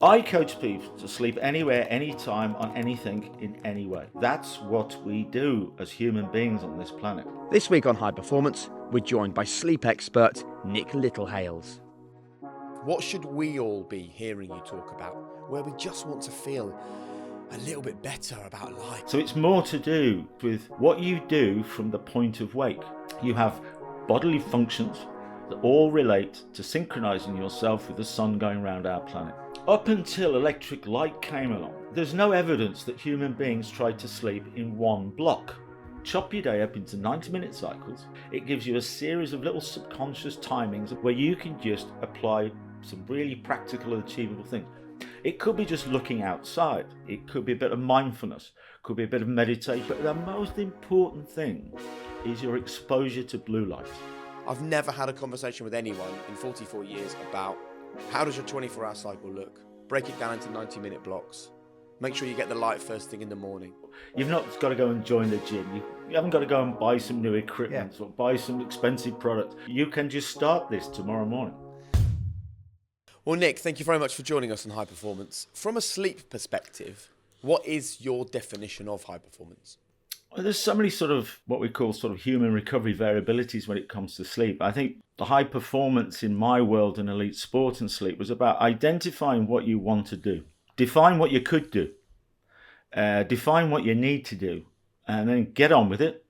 I coach people to sleep anywhere, anytime, on anything, in any way. That's what we do as human beings on this planet. This week on High Performance, we're joined by sleep expert Nick Littlehales. What should we all be hearing you talk about, where we just want to feel a little bit better about life? So it's more to do with what you do from the point of wake. You have bodily functions that all relate to synchronizing yourself with the sun going around our planet. Up until electric light came along, there's no evidence that human beings tried to sleep in one block. Chop your day up into 90-minute cycles. It gives you a series of little subconscious timings where you can just apply some really practical and achievable things. It could be just looking outside. It could be a bit of mindfulness. Could be a bit of meditation. But the most important thing is your exposure to blue light. I've never had a conversation with anyone in 44 years about how does your 24-hour cycle look? Break it down into 90-minute blocks. Make sure you get the light first thing in the morning. You've not got to go and join the gym. You haven't got to go and buy some new equipment or buy some expensive products. You can just start this tomorrow morning. Well, Nick, thank you very much for joining us on High Performance. From a sleep perspective, what is your definition of high performance? Well, there's so many sort of what we call sort of human recovery variabilities when it comes to sleep. I think the high performance in my world in elite sport and sleep was about identifying what you want to do, define what you could do, define what you need to do, and then get on with it.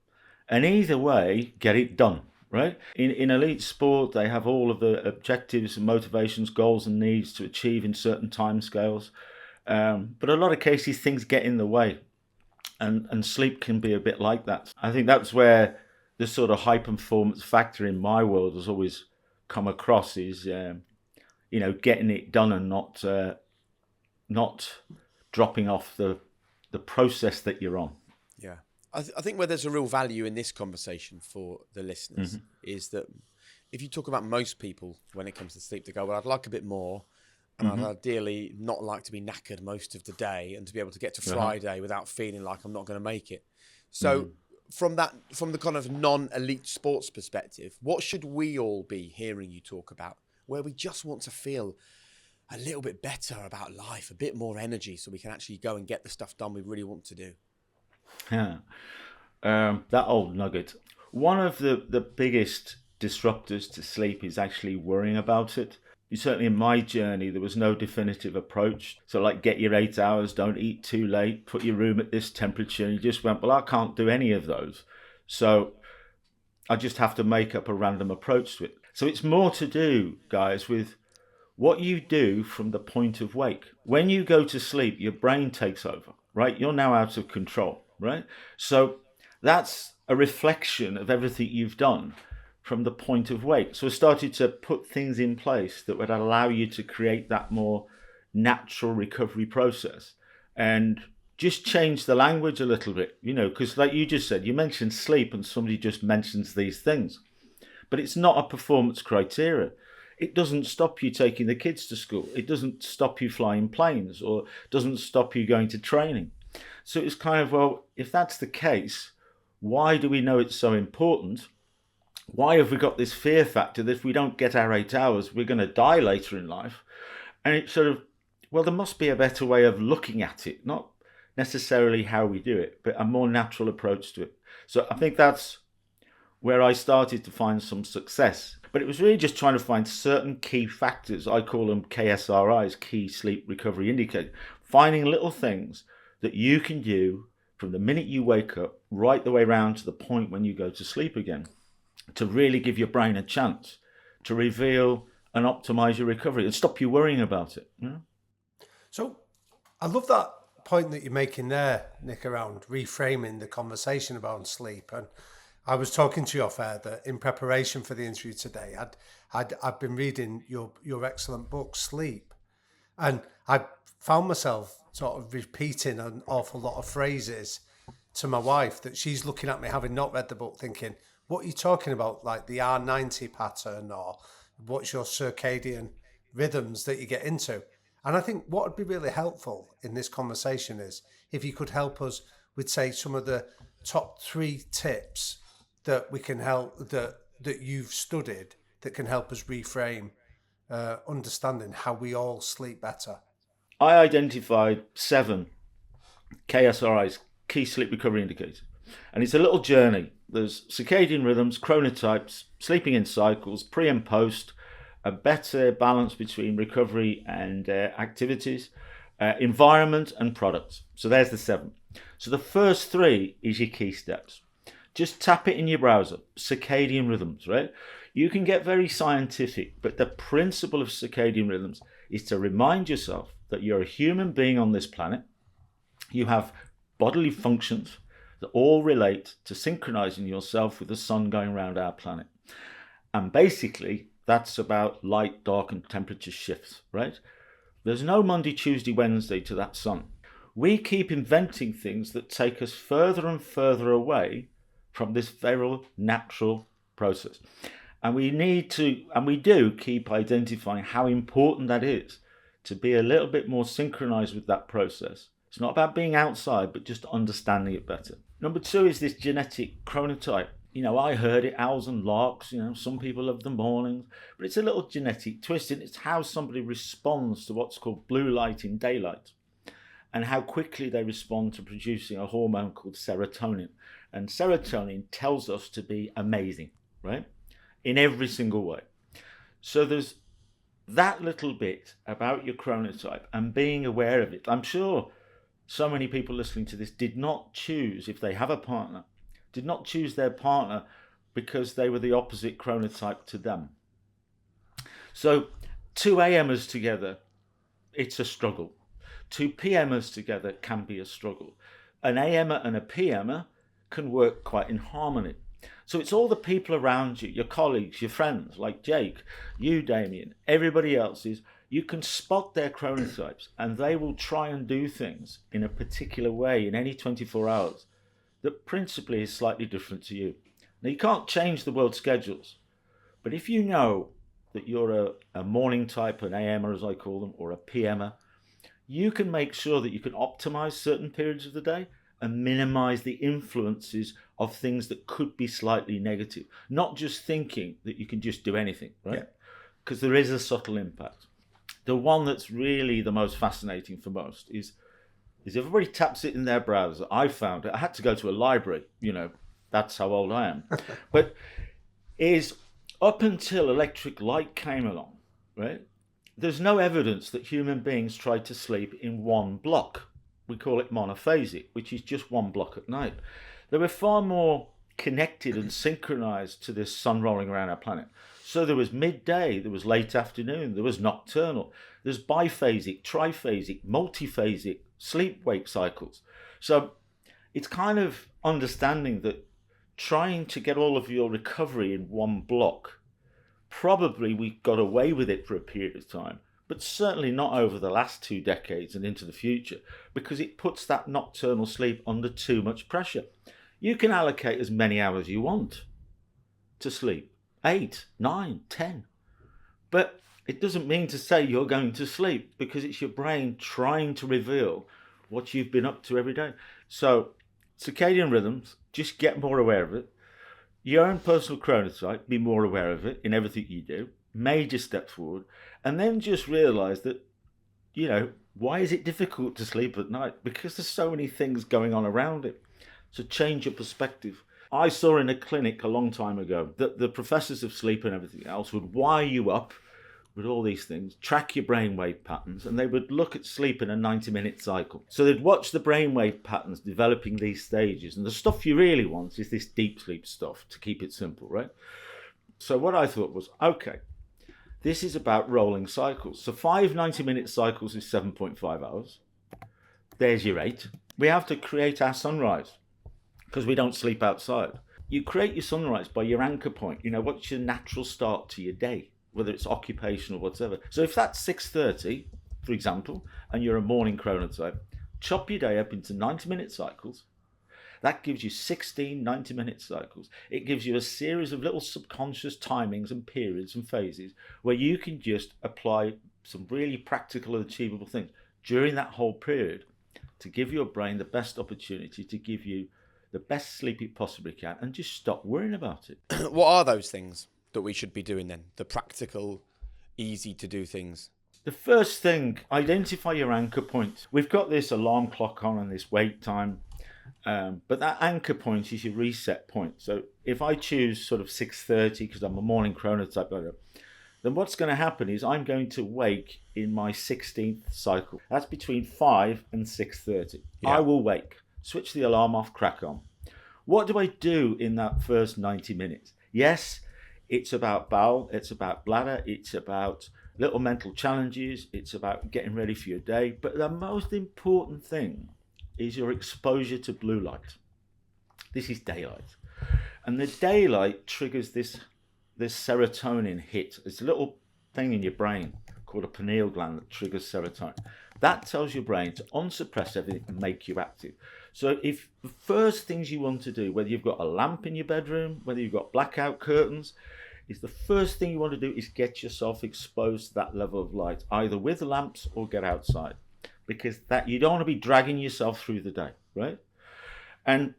And either way, get it done, right? In elite sport, they have all of the objectives and motivations, goals and needs to achieve in certain timescales. But a lot of cases, things get in the way. And sleep can be a bit like that. I think that's where the sort of high performance factor in my world has always come across is, getting it done and not dropping off the process that you're on. Yeah. I think where there's a real value in this conversation for the listeners is that if you talk about most people when it comes to sleep, they go, well, I'd like a bit more. And I'd ideally not like to be knackered most of the day and to be able to get to Friday without feeling like I'm not going to make it. So from the kind of non-elite sports perspective, what should we all be hearing you talk about where we just want to feel a little bit better about life, a bit more energy so we can actually go and get the stuff done we really want to do? Yeah, that old nugget. One of the biggest disruptors to sleep is actually worrying about it. Certainly in my journey, there was no definitive approach. So like get your 8 hours, don't eat too late, put your room at this temperature. And you just went, well, I can't do any of those. So I just have to make up a random approach to it. So it's more to do, guys, with what you do from the point of wake. When you go to sleep, your brain takes over, right? You're now out of control, right? So that's a reflection of everything you've done from the point of wake. So I started to put things in place that would allow you to create that more natural recovery process and just change the language a little bit, because like you just said, you mentioned sleep and somebody just mentions these things, but it's not a performance criteria. It doesn't stop you taking the kids to school. It doesn't stop you flying planes or doesn't stop you going to training. So it's kind of, well, if that's the case, why do we know it's so important? Why have we got this fear factor that if we don't get our 8 hours, we're going to die later in life? And it's sort of, well, there must be a better way of looking at it, not necessarily how we do it, but a more natural approach to it. So I think that's where I started to find some success. But it was really just trying to find certain key factors. I call them KSRIs, key sleep recovery indicators. Finding little things that you can do from the minute you wake up right the way around to the point when you go to sleep again, to really give your brain a chance to reveal and optimize your recovery and stop you worrying about it. So I love that point that you're making there, Nick, around reframing the conversation about sleep. And I was talking to you off air that in preparation for the interview today, I'd been reading your excellent book, Sleep. And I found myself sort of repeating an awful lot of phrases to my wife that she's looking at me, having not read the book, thinking, what are you talking about? Like the R90 pattern, or what's your circadian rhythms that you get into? And I think what would be really helpful in this conversation is if you could help us with, say, some of the top 3 tips that we can help, that you've studied, that can help us reframe understanding how we all sleep better. I identified 7 KSRIs, key sleep recovery indicators. And it's a little journey. There's circadian rhythms, chronotypes, sleeping in cycles, pre and post, a better balance between recovery and activities, environment and products. So there's the 7. So the first 3 is your key steps. Just tap it in your browser, circadian rhythms, right? You can get very scientific, but the principle of circadian rhythms is to remind yourself that you're a human being on this planet. You have bodily functions that all relate to synchronizing yourself with the sun going around our planet. And basically, that's about light, dark, and temperature shifts, right? There's no Monday, Tuesday, Wednesday to that sun. We keep inventing things that take us further and further away from this very natural process. And we do keep identifying how important that is to be a little bit more synchronized with that process. It's not about being outside, but just understanding it better. Number 2 is this genetic chronotype. I heard it, owls and larks, some people love the mornings, but it's a little genetic twist, and it's how somebody responds to what's called blue light in daylight, and how quickly they respond to producing a hormone called serotonin. And serotonin tells us to be amazing, right? In every single way. So there's that little bit about your chronotype and being aware of it. I'm sure so many people listening to this did not choose, if they have a partner, did not choose their partner because they were the opposite chronotype to them. So 2 AMers together, it's a struggle. 2 PMers together can be a struggle. An AMer and a PMer can work quite in harmony. So it's all the people around you, your colleagues, your friends, like Jake, you, Damian, everybody else's. You can spot their chronotypes, and they will try and do things in a particular way in any 24 hours that principally is slightly different to you. Now, you can't change the world schedules, but if you know that you're a morning type, an AMer as I call them, or a PMer, you can make sure that you can optimize certain periods of the day and minimize the influences of things that could be slightly negative. Not just thinking that you can just do anything, right? Because there is a subtle impact. The one that's really the most fascinating for most is everybody taps it in their browser. I found it. I had to go to a library, that's how old I am. But is up until electric light came along, right? There's no evidence that human beings tried to sleep in one block. We call it monophasic, which is just one block at night. They were far more connected and synchronized to this sun rolling around our planet. So there was midday, there was late afternoon, there was nocturnal, there's biphasic, triphasic, multiphasic sleep-wake cycles. So it's kind of understanding that trying to get all of your recovery in one block, probably we got away with it for a period of time, but certainly not over the last 2 decades and into the future, because it puts that nocturnal sleep under too much pressure. You can allocate as many hours you want to sleep, 8, 9, 10. But it doesn't mean to say you're going to sleep, because it's your brain trying to reveal what you've been up to every day. So circadian rhythms, just get more aware of it. Your own personal chronotype, be more aware of it in everything you do. Major step forward. And then just realize that, why is it difficult to sleep at night? Because there's so many things going on around it. So change your perspective. I saw in a clinic a long time ago that the professors of sleep and everything else would wire you up with all these things, track your brainwave patterns, and they would look at sleep in a 90-minute cycle. So they'd watch the brainwave patterns developing these stages, and the stuff you really want is this deep sleep stuff, to keep it simple, right? So what I thought was, okay, this is about rolling cycles. So 5 90-minute cycles is 7.5 hours. There's your 8. We have to create our sunrise, because we don't sleep outside. You create your sunrise by your anchor point. What's your natural start to your day, whether it's occupational or whatever. So if that's 6:30, for example, and you're a morning chronotype, chop your day up into 90-minute cycles. That gives you 16 90-minute cycles. It gives you a series of little subconscious timings and periods and phases where you can just apply some really practical and achievable things during that whole period to give your brain the best opportunity to give you the best sleep it possibly can, and just stop worrying about it. What are those things that we should be doing then? The practical, easy to do things? The first thing, identify your anchor point. We've got this alarm clock on and this wait time, but that anchor point is your reset point. So if I choose sort of 6:30 because I'm a morning chronotype, then what's going to happen is I'm going to wake in my 16th cycle. That's between 5 and 6:30. Yeah. I will wake, switch the alarm off, crack on. What do I do in that first 90 minutes? Yes, it's about bowel, it's about bladder, it's about little mental challenges, it's about getting ready for your day. But the most important thing is your exposure to blue light. This is daylight. And the daylight triggers this serotonin hit. It's a little thing in your brain called a pineal gland that triggers serotonin. That tells your brain to unsuppress everything and make you active. So if the first things you want to do, whether you've got a lamp in your bedroom, whether you've got blackout curtains, is the first thing you want to do is get yourself exposed to that level of light, either with lamps or get outside. Because that you don't want to be dragging yourself through the day, right? And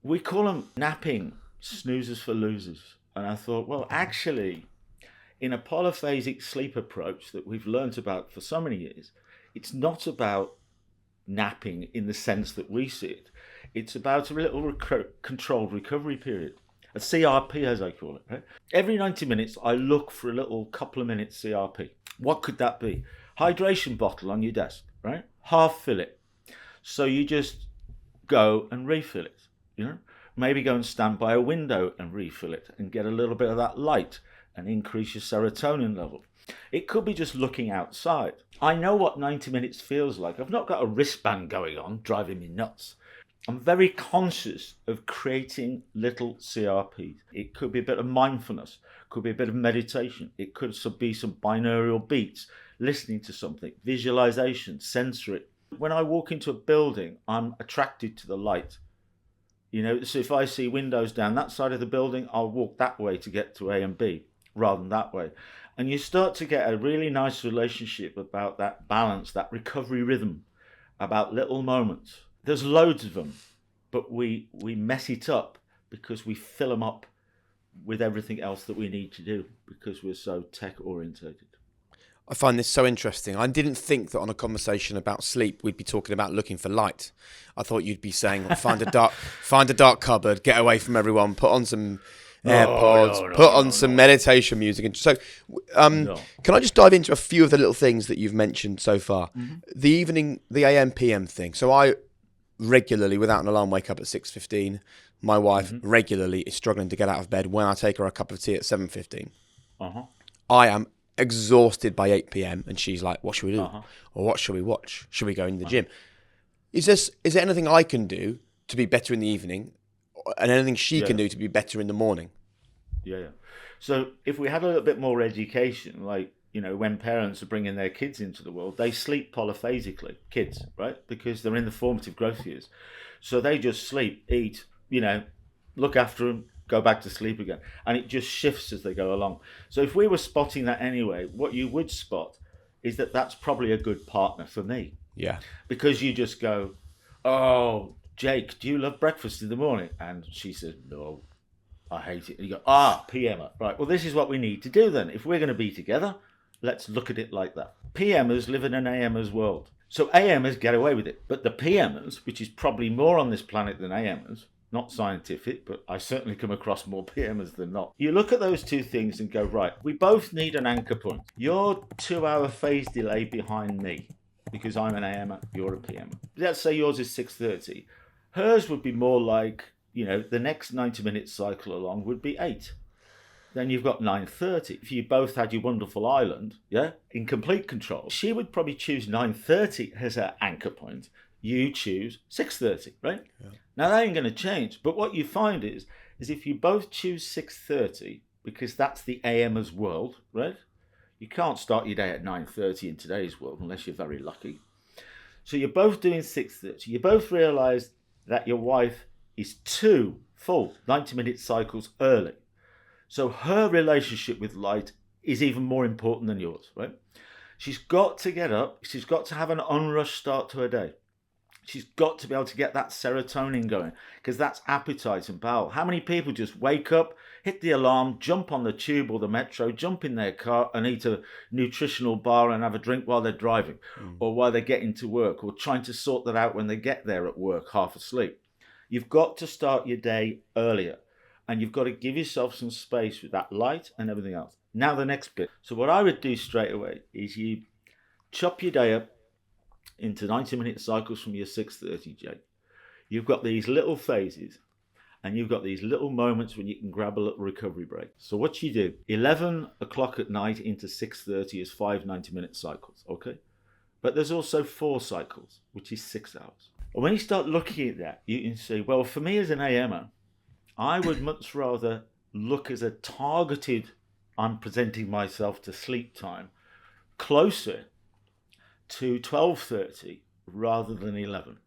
we call them napping snoozers for losers. And I thought, well, actually, in a polyphasic sleep approach that we've learnt about for so many years, it's not about napping in the sense that we see it. It's about a little controlled recovery period, a CRP as I call it. Right? Every 90 minutes, I look for a little couple of minutes CRP. What could that be? Hydration bottle on your desk, right? Half fill it. So you just go and refill it, you know? Maybe go and stand by a window and refill it and get a little bit of that light and increase your serotonin level. It could be just looking outside. I know what 90 minutes feels like. I've not got a wristband going on, driving me nuts. I'm very conscious of creating little CRPs. It could be a bit of mindfulness, could be a bit of meditation. It could be some binaural beats, listening to something, visualization, sensory. When I walk into a building, I'm attracted to the light. You know, so if I see windows down that side of the building, I'll walk that way to get to A and B rather than that way. And you start to get a really nice relationship about that balance, that recovery rhythm, about little moments. There's loads of them, but we mess it up because we fill them up with everything else that we need to do because we're so tech orientated. I find this so interesting. I didn't think that on a conversation about sleep, we'd be talking about looking for light. I thought you'd be saying, find a dark cupboard, get away from everyone, put on some AirPods, put on some meditation music. And so, can I just dive into a few of the little things that you've mentioned so far? Mm-hmm. The evening, the AM, PM thing. So I regularly, without an alarm, wake up at 6:15. My wife regularly is struggling to get out of bed when I take her a cup of tea at 7:15. I am exhausted by 8 p.m. and she's like, what should we do? Or what should we watch? Should we go in the gym? Is there anything I can do to be better in the evening and anything she can do to be better in the morning? Yeah. So if we had a little bit more education, like, you know, when parents are bringing their kids into the world, they sleep polyphasically, kids, right? Because they're in the formative growth years. So they just sleep, eat, you know, look after them, go back to sleep again. And it just shifts as they go along. So if we were spotting that anyway, what you would spot is that that's probably a good partner for me. Yeah. Because you just go, oh, Jake, do you love breakfast in the morning? And she says, no, I hate it. And you go, PMer. Right, well, this is what we need to do then. If we're going to be together, let's look at it like that. PMers live in an AMers world. So AMers get away with it. But the PMers, which is probably more on this planet than AMers, not scientific, but I certainly come across more PMers than not. You look at those two things and go, right, we both need an anchor point. You're 2-hour phase delay behind me because I'm an AMer, you're a PMer. Let's say yours is 6:30. Hers would be more like, you know, the next 90-minute cycle along would be 8. Then you've got 9:30. If you both had your wonderful island, in complete control, she would probably choose 9:30 as her anchor point. You choose 6:30, right? Yeah. Now that ain't going to change. But what you find is if you both choose 6:30, because that's the AMer's world, right? You can't start your day at 9:30 in today's world unless you're very lucky. So you're both doing 6:30. You both realise that your wife is 2 full 90-minute cycles early. So her relationship with light is even more important than yours, right? She's got to get up. She's got to have an unrushed start to her day. She's got to be able to get that serotonin going, because that's appetite and bowel. How many people just wake up, hit the alarm, jump on the tube or the metro, jump in their car and eat a nutritional bar and have a drink while they're driving, or while they're getting to work, or trying to sort that out when they get there at work, half asleep? You've got to start your day earlier, and you've got to give yourself some space with that light and everything else. Now the next bit. So what I would do straight away is you chop your day up into 90-minute cycles from your 6:30, Jake. You've got these little phases, and you've got these little moments when you can grab a little recovery break. So what you do, 11 o'clock at night into 6:30 is 5 90-minute cycles, okay? But there's also 4 cycles, which is 6 hours. And when you start looking at that, you can say, well, for me as an AMer, I would much rather look as a targeted, I'm presenting myself to sleep time, closer to 12:30 rather than 11,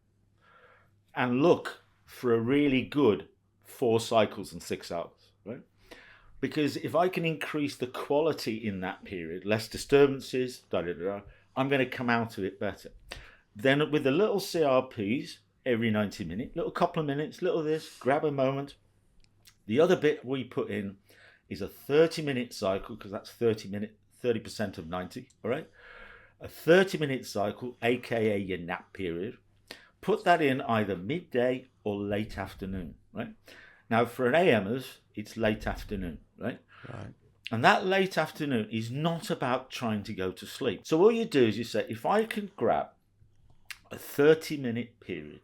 and look for a really good 4 cycles and 6 hours, right? Because if I can increase the quality in that period, less disturbances, I'm going to come out of it better. Then with the little CRPs every 90 minutes, little couple of minutes, little this, grab a moment. The other bit we put in is a 30-minute cycle, because that's 30% of 90, all right? A 30-minute cycle, aka your nap period. Put that in either midday or late afternoon, right? Now for an AMers, it's late afternoon, right? Right. And that late afternoon is not about trying to go to sleep. So all you do is you say, if I can grab a 30-minute period,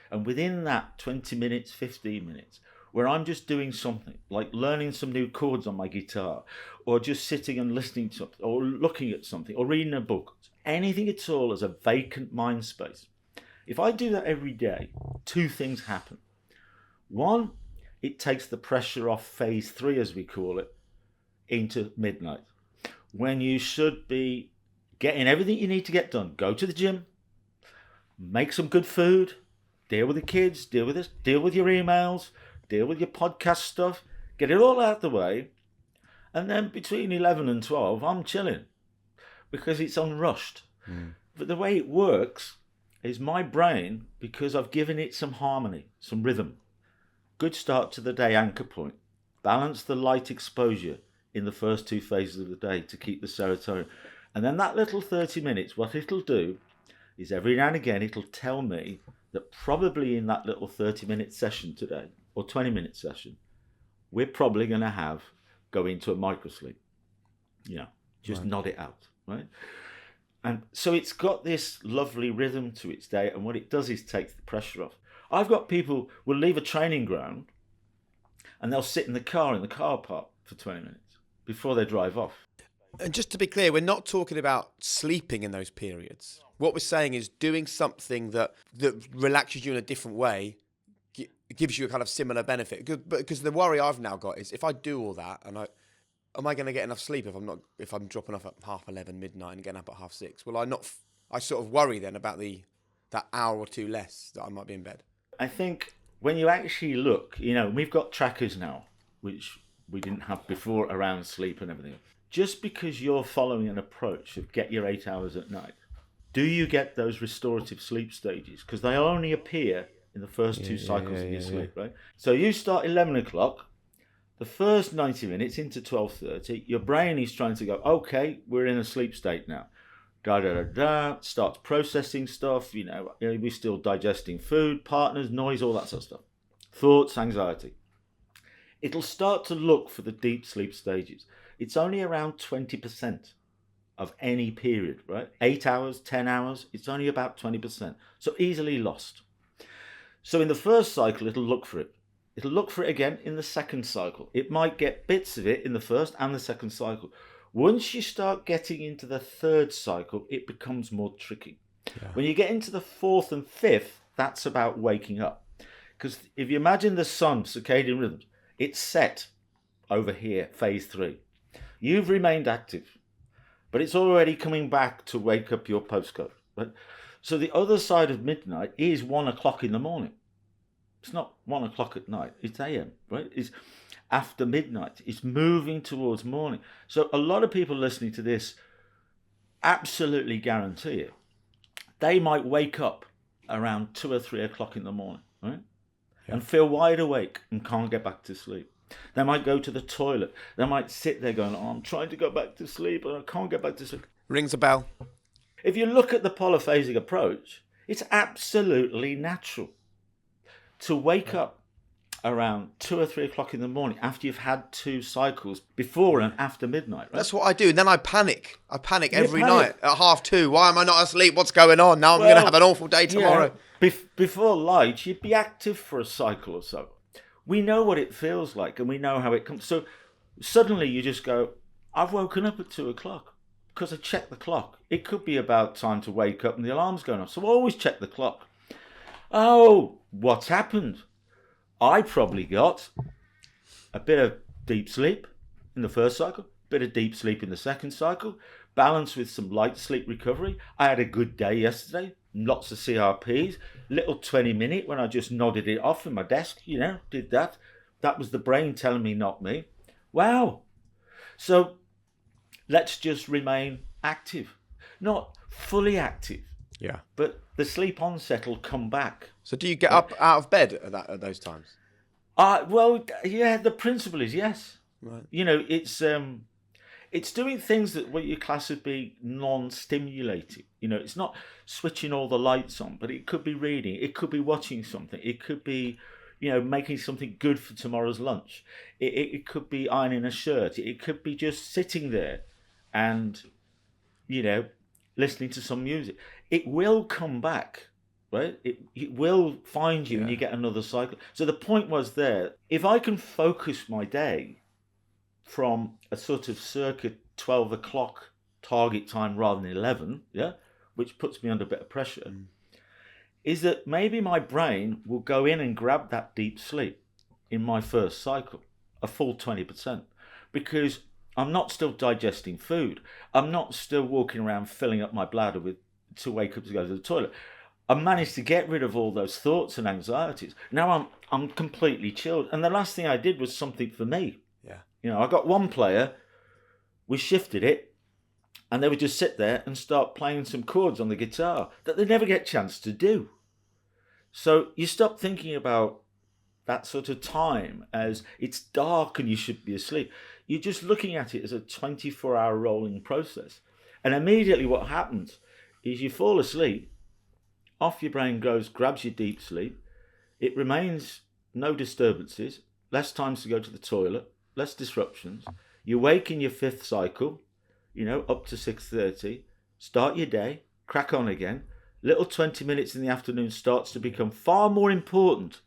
and within that 20 minutes, 15 minutes, where I'm just doing something, like learning some new chords on my guitar, or just sitting and listening to something, or looking at something, or reading a book, anything at all as a vacant mind space. If I do that every day, 2 things happen. One, it takes the pressure off phase 3, as we call it, into midnight, when you should be getting everything you need to get done. Go to the gym, make some good food, deal with the kids, deal with this, deal with your emails, deal with your podcast stuff, get it all out the way, and then between 11 and 12, I'm chilling, because it's unrushed. But the way it works is my brain, because I've given it some harmony, some rhythm, good start to the day anchor point, balance the light exposure in the first 2 phases of the day to keep the serotonin. And then that little 30 minutes, what it'll do is every now and again, it'll tell me that probably in that little 30-minute session today, or 20-minute session, we're probably going to go into a microsleep. Yeah, just Right. nod it out, right? And so it's got this lovely rhythm to its day, and what it does is take the pressure off. I've got people will leave a training ground, and they'll sit in the car park for 20 minutes before they drive off. And just to be clear, we're not talking about sleeping in those periods. What we're saying is doing something that relaxes you in a different way, gives you a kind of similar benefit. Because the worry I've now got is, if I do all that, and am I going to get enough sleep if I'm dropping off at 11:30, midnight, and getting up at 6:30? Will I not? I sort of worry then about that hour or 2 less that I might be in bed. I think when you actually look, we've got trackers now, which we didn't have before, around sleep and everything. Just because you're following an approach of get your 8 hours at night, do you get those restorative sleep stages? Because they only appear in the first 2 cycles of your sleep, right? So you start 11 o'clock, the first 90 minutes into 12:30, your brain is trying to go, okay, we're in a sleep state now. Starts processing stuff, we're still digesting food, partners, noise, all that sort of stuff. Thoughts, anxiety. It'll start to look for the deep sleep stages. It's only around 20% of any period, right? 8 hours, 10 hours, it's only about 20%. So easily lost. So in the first cycle, it'll look for it. It'll look for it again in the second cycle. It might get bits of it in the first and the second cycle. Once you start getting into the third cycle, it becomes more tricky. Yeah. When you get into the fourth and fifth, that's about waking up. Because if you imagine the sun, circadian rhythms, it's set over here, phase 3. You've remained active, but it's already coming back to wake up your postcode. Right? So the other side of midnight is 1 o'clock in the morning. It's not 1 o'clock at night, it's AM, right? It's after midnight. It's moving towards morning. So a lot of people listening to this absolutely guarantee it. They might wake up around 2 or 3 o'clock in the morning, right? Yeah. And feel wide awake and can't get back to sleep. They might go to the toilet. They might sit there going, I'm trying to go back to sleep and I can't get back to sleep. Rings a bell. If you look at the polyphasic approach, it's absolutely natural to wake up around 2 or 3 o'clock in the morning after you've had 2 cycles before and after midnight. Right? That's what I do. And then I panic. Every night at 2:30. Why am I not asleep? What's going on? Now I'm going to have an awful day tomorrow. Yeah, before light, you'd be active for a cycle or so. We know what it feels like and we know how it comes. So suddenly you just go, I've woken up at 2 o'clock because I checked the clock. It could be about time to wake up and the alarm's going off. So I always check the clock. Oh, what's happened? I probably got a bit of deep sleep in the first cycle, a bit of deep sleep in the second cycle, balanced with some light sleep recovery. I had a good day yesterday, lots of CRPs, little 20-minute when I just nodded it off in my desk, did that. That was the brain telling me, not me. Wow. So let's just remain active, not fully active. Yeah. But the sleep onset will come back. So do you get up out of bed at those times? Well, yeah, the principle is yes. Right. It's doing things that what you class as being non-stimulating. It's not switching all the lights on, but it could be reading. It could be watching something. It could be, making something good for tomorrow's lunch. It could be ironing a shirt. It could be just sitting there and, listening to some music. It will come back, right? It will find you and you get another cycle. So the point was there, if I can focus my day from a sort of circa 12 o'clock target time rather than 11, which puts me under a bit of pressure, is that maybe my brain will go in and grab that deep sleep in my first cycle, a full 20%, because I'm not still digesting food. I'm not still walking around filling up my bladder to wake up to go to the toilet. I've managed to get rid of all those thoughts and anxieties. Now I'm completely chilled. And the last thing I did was something for me. Yeah. I got one player, we shifted it, and they would just sit there and start playing some chords on the guitar that they never get a chance to do. So you stop thinking about that sort of time as it's dark and you should be asleep. You're just looking at it as a 24-hour rolling process. And immediately what happens is you fall asleep, off your brain goes, grabs your deep sleep, it remains no disturbances, less times to go to the toilet, less disruptions. You wake in your 5th cycle, up to 6:30, start your day, crack on again. Little 20 minutes in the afternoon starts to become far more important.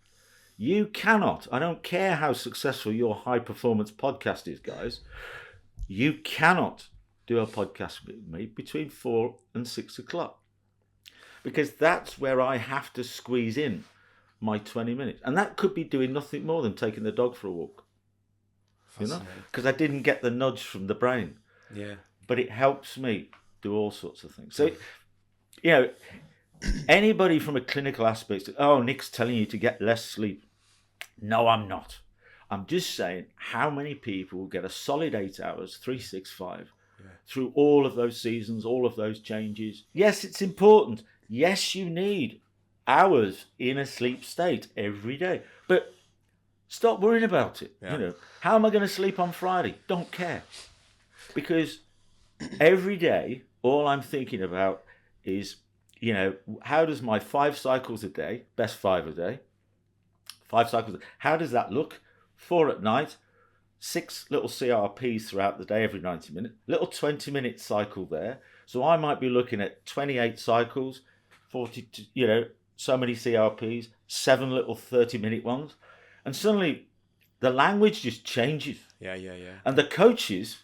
You cannot, I don't care how successful your high performance podcast is, guys, you cannot do a podcast with me between 4 and 6 o'clock. Because that's where I have to squeeze in my 20 minutes. And that could be doing nothing more than taking the dog for a walk. Because I didn't get the nudge from the brain. Yeah. But it helps me do all sorts of things. So, anybody from a clinical aspect, Nick's telling you to get less sleep. No, I'm not. I'm just saying how many people get a solid 8 hours, 365, through all of those seasons, all of those changes. Yes, it's important. Yes, you need hours in a sleep state every day. But stop worrying about it. Yeah. How am I going to sleep on Friday? Don't care. Because every day, all I'm thinking about is, how does my 5 cycles a day, best 5 a day, 5 cycles, how does that look? 4 at night, 6 little CRPs throughout the day, every 90 minutes, little 20-minute cycle there. So I might be looking at 28 cycles, 40, so many CRPs, 7 little 30-minute ones. And suddenly the language just changes. Yeah. And the coaches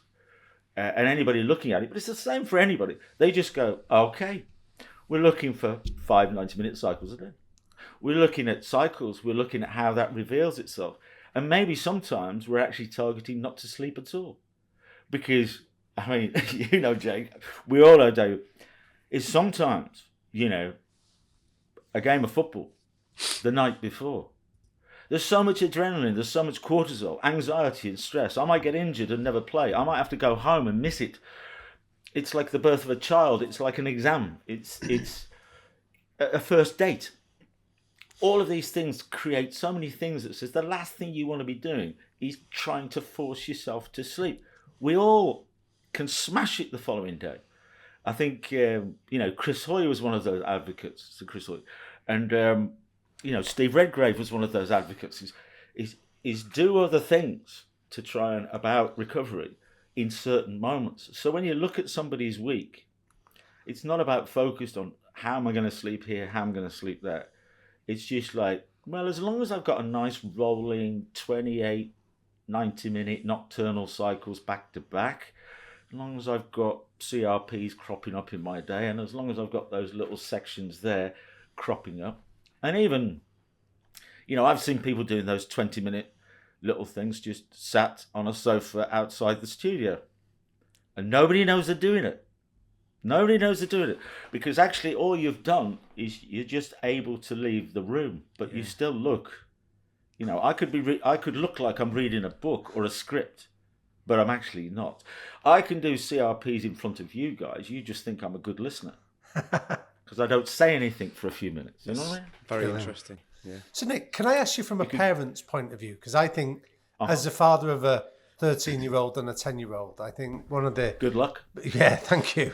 and anybody looking at it, but it's the same for anybody. They just go, okay, we're looking for 5 90-minute cycles a day. We're looking at cycles. We're looking at how that reveals itself. And maybe sometimes we're actually targeting not to sleep at all. Because, Jake, we all know, David, is sometimes, a game of football the night before. There's so much adrenaline, there's so much cortisol, anxiety and stress. I might get injured and never play. I might have to go home and miss it. It's like the birth of a child. It's like an exam. It's a first date. All of these things create so many things that says the last thing you want to be doing is trying to force yourself to sleep. We all can smash it the following day. I think, Chris Hoy was one of those advocates, so Chris Hoy. And, Steve Redgrave was one of those advocates, is do other things to try and about recovery in certain moments. So when you look at somebody's week, it's not about focused on how am I going to sleep here, how I'm going to sleep there. It's just like, well, as long as I've got a nice rolling 28, 90-minute nocturnal cycles back to back, as long as I've got CRPs cropping up in my day, and as long as I've got those little sections there cropping up. And even, I've seen people doing those 20-minute little things just sat on a sofa outside the studio. And nobody knows they're doing it. Nobody knows they're doing it, because actually all you've done is you're just able to leave the room, but you still look. I could look like I'm reading a book or a script, but I'm actually not. I can do CRPs in front of you guys. You just think I'm a good listener because I don't say anything for a few minutes. You know what I mean? Very interesting. Yeah. So Nick, can I ask you from a parent's point of view? Because I think, as the father of a 13-year-old and a 10-year-old, I think one of the... Good luck. Yeah, thank you.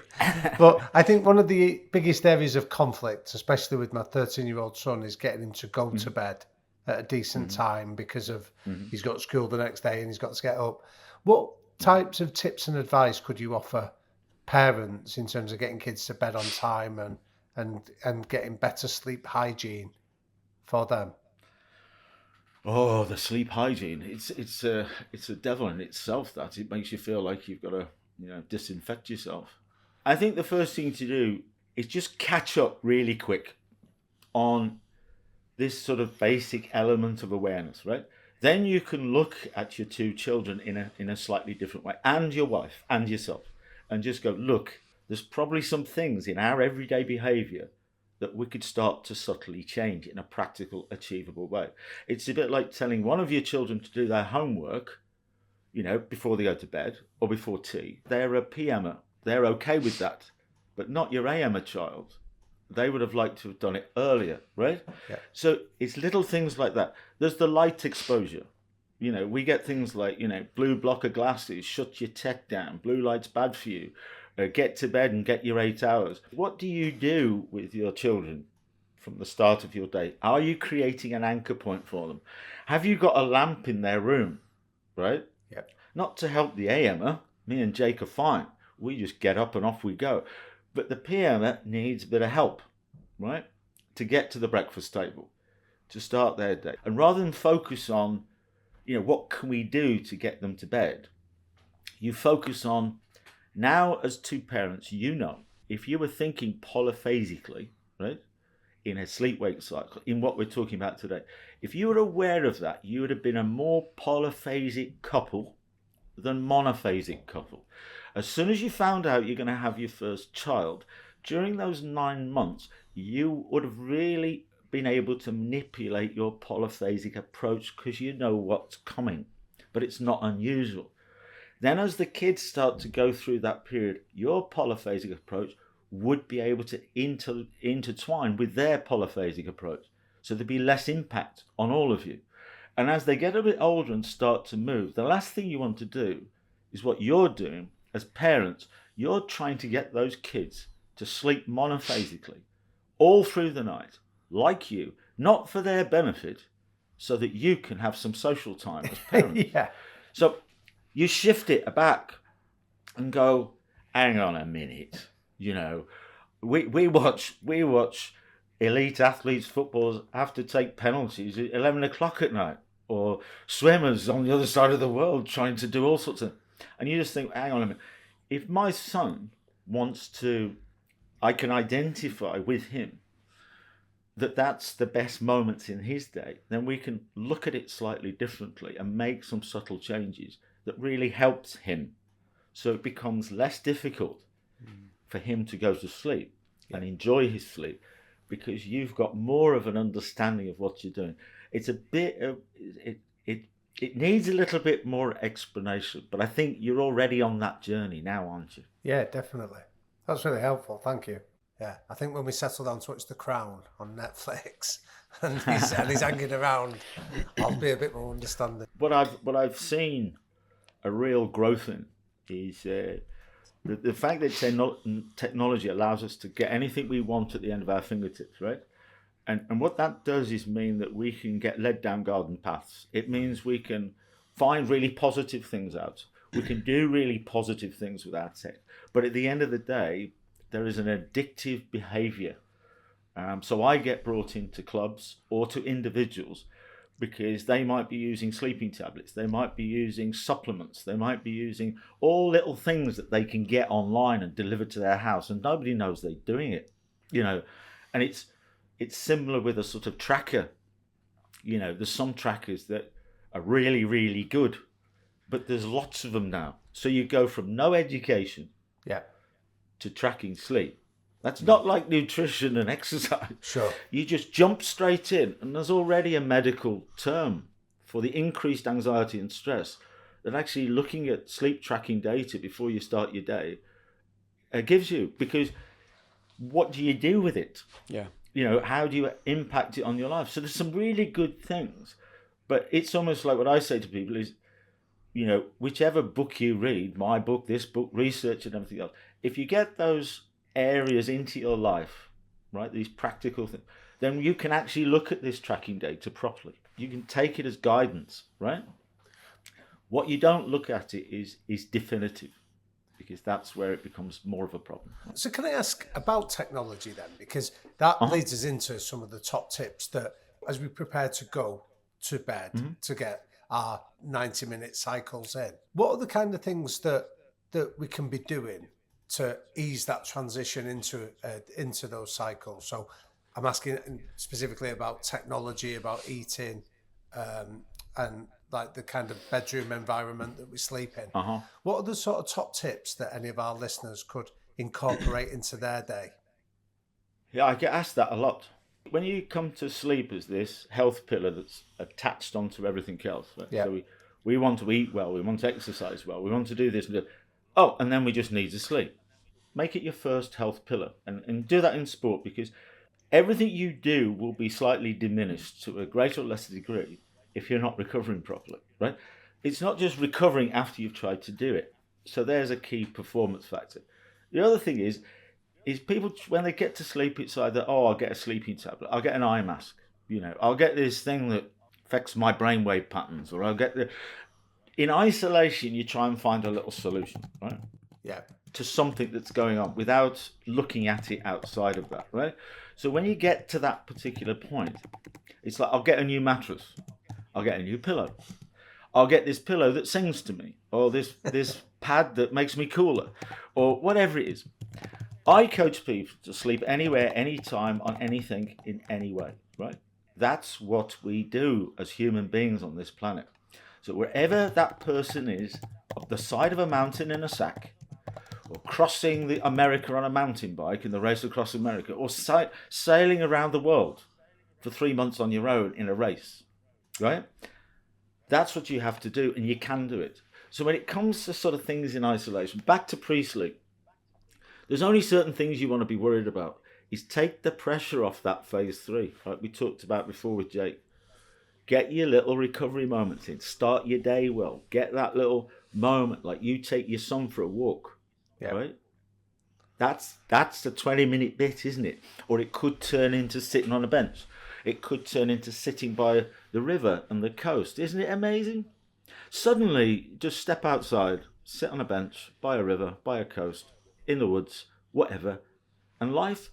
But I think one of the biggest areas of conflict, especially with my 13-year-old son, is getting him to go to bed at a decent time because of he's got school the next day and he's got to get up. What types of tips and advice could you offer parents in terms of getting kids to bed on time and getting better sleep hygiene for them? Oh, the sleep hygiene. It's a devil in itself, that. It makes you feel like you've got to, disinfect yourself. I think the first thing to do is just catch up really quick on this sort of basic element of awareness, right? Then you can look at your two children in a slightly different way, and your wife and yourself, and just go, look, there's probably some things in our everyday behavior that we could start to subtly change in a practical, achievable way. It's a bit like telling one of your children to do their homework, before they go to bed or before tea. They're a PMer. They're okay with that, but not your AMer child. They would have liked to have done it earlier, right? Yeah. So it's little things like that. There's the light exposure. We get things like, blue blocker glasses, shut your tech down, blue light's bad for you. Get to bed and get your 8 hours. What do you do with your children from the start of your day? Are you creating an anchor point for them? Have you got a lamp in their room, right? Yep. Not to help the AMer. Me and Jake are fine. We just get up and off we go. But the PMer needs a bit of help, right? To get to the breakfast table, to start their day. And rather than focus on, what can we do to get them to bed, you focus on, now, as two parents, if you were thinking polyphasically, right, in a sleep-wake cycle, in what we're talking about today, if you were aware of that, you would have been a more polyphasic couple than monophasic couple. As soon as you found out you're going to have your first child, during those 9 months, you would have really been able to manipulate your polyphasic approach because you know what's coming, but it's not unusual. Then as the kids start to go through that period, your polyphasic approach would be able to intertwine with their polyphasic approach. So there'd be less impact on all of you. And as they get a bit older and start to move, the last thing you want to do is what you're doing as parents. You're trying to get those kids to sleep monophasically all through the night, like you, not for their benefit, so that you can have some social time as parents. Yeah. So you shift it back and go, hang on a minute, we watch elite athletes, footballers have to take penalties at 11 o'clock at night, or swimmers on the other side of the world trying to do all sorts of, and you just think, hang on a minute, if my son wants to, I can identify with him that's the best moments in his day, then we can look at it slightly differently and make some subtle changes that really helps him, so it becomes less difficult for him to go to sleep and enjoy his sleep, because you've got more of an understanding of what you're doing. It's a bit of it needs a little bit more explanation, but I think you're already on that journey now, aren't you? Yeah, definitely. That's really helpful. Thank you. Yeah, I think when we settle down to watch The Crown on Netflix and he's hanging around, I'll be a bit more understanding. What I've seen a real growth in is the fact that technology allows us to get anything we want at the end of our fingertips, right? And what that does is mean that we can get led down garden paths. It means we can find really positive things out. We can do really positive things with our tech. But at the end of the day, there is an addictive behavior. So I get brought into clubs or to individuals because they might be using sleeping tablets. They might be using supplements. They might be using all little things that they can get online and delivered to their house. And nobody knows they're doing it, and it's similar with a sort of tracker. There's some trackers that are really, really good, but there's lots of them now. So you go from no education to tracking sleep. That's not like nutrition and exercise. Sure. You just jump straight in, and there's already a medical term for the increased anxiety and stress that actually looking at sleep tracking data before you start your day gives you. Because what do you do with it? Yeah. How do you impact it on your life? So there's some really good things, but it's almost like what I say to people is, whichever book you read, my book, this book, research and everything else, if you get those areas into your life, right, these practical things, then you can actually look at this tracking data properly. You can take it as guidance, right? What you don't look at it is definitive, because that's where it becomes more of a problem. So can I ask about technology then? Because that leads us into some of the top tips that, as we prepare to go to bed to get our 90-minute cycles in, what are the kind of things that we can be doing to ease that transition into those cycles? So I'm asking specifically about technology, about eating, and like the kind of bedroom environment that we sleep in. What are the sort of top tips that any of our listeners could incorporate into their day? Yeah, I get asked that a lot. When you come to sleep as this health pillar that's attached onto everything else, right? Yeah. So we want to eat well, we want to exercise well, we want to do this and do. Oh, and then we just need to sleep. Make it your first health pillar, and do that in sport, because everything you do will be slightly diminished to a greater or lesser degree if you're not recovering properly, right? It's not just recovering after you've tried to do it. So there's a key performance factor. The other thing is people, when they get to sleep, it's either, I'll get a sleeping tablet, I'll get an eye mask, I'll get this thing that affects my brainwave patterns, or I'll get in isolation, you try and find a little solution, right? Yeah. To something that's going on without looking at it outside of that, right? So when you get to that particular point, it's like, I'll get a new mattress, I'll get a new pillow, I'll get this pillow that sings to me, or this pad that makes me cooler, or whatever it is. I coach people to sleep anywhere, anytime, on anything, in any way, right? That's what we do as human beings on this planet. So wherever that person is, up the side of a mountain in a sack, or crossing the America on a mountain bike in the race across America, or sailing around the world for 3 months on your own in a race, right? That's what you have to do, and you can do it. So when it comes to sort of things in isolation, back to pre-sleep, there's only certain things you want to be worried about. Is take the pressure off that phase 3, like we talked about before with Jake. Get your little recovery moments in. Start your day well. Get that little moment, like you take your son for a walk, right? That's the 20-minute bit, isn't it? Or it could turn into sitting on a bench. It could turn into sitting by the river and the coast. Isn't it amazing? Suddenly, just step outside, sit on a bench, by a river, by a coast, in the woods, whatever, and life